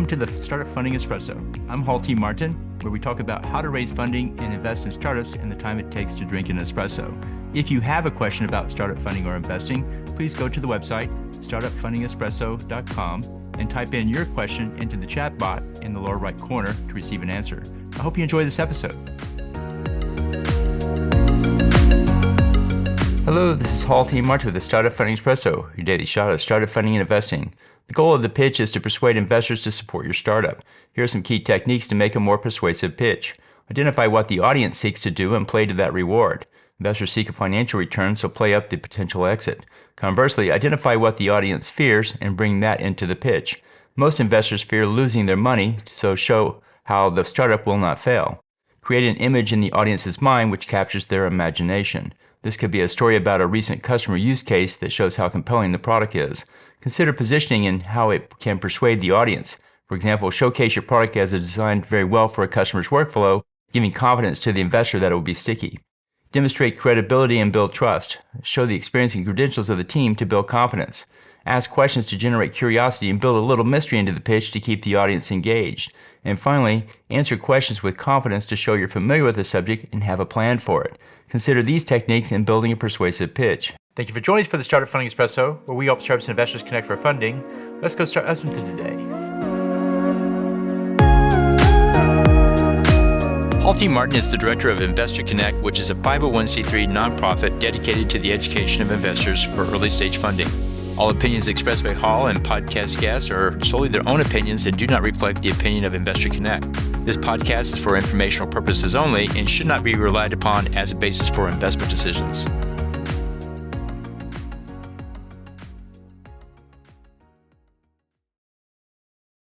Welcome to the Startup Funding Espresso. I'm Hall T. Martin, where we talk about how to raise funding and invest in startups and the time it takes to drink an espresso. If you have a question about startup funding or investing, please go to the website, startupfundingespresso.com, and type in your question into the chat bot in the lower right corner to receive an answer. I hope you enjoy this episode. Hello, this is Hall T. Martin with the Startup Funding Espresso, your daily shot of startup funding and investing. The goal of the pitch is to persuade investors to support your startup. Here are some key techniques to make a more persuasive pitch. Identify what the audience seeks to do and play to that reward. Investors seek a financial return, so play up the potential exit. Conversely, identify what the audience fears and bring that into the pitch. Most investors fear losing their money, so show how the startup will not fail. Create an image in the audience's mind which captures their imagination. This could be a story about a recent customer use case that shows how compelling the product is. Consider positioning and how it can persuade the audience. For example, showcase your product as designed very well for a customer's workflow, giving confidence to the investor that it will be sticky. Demonstrate credibility and build trust. Show the experience and credentials of the team to build confidence. Ask questions to generate curiosity and build a little mystery into the pitch to keep the audience engaged. And finally, answer questions with confidence to show you're familiar with the subject and have a plan for it. Consider these techniques in building a persuasive pitch. Thank you for joining us for the Startup Funding Espresso, where we help startups and investors connect for funding. Let's go start listening to today. Hall T. Martin is the director of Investor Connect, which is a 501c3 nonprofit dedicated to the education of investors for early-stage funding. All opinions expressed by Hall and podcast guests are solely their own opinions and do not reflect the opinion of Investor Connect. This podcast is for informational purposes only and should not be relied upon as a basis for investment decisions.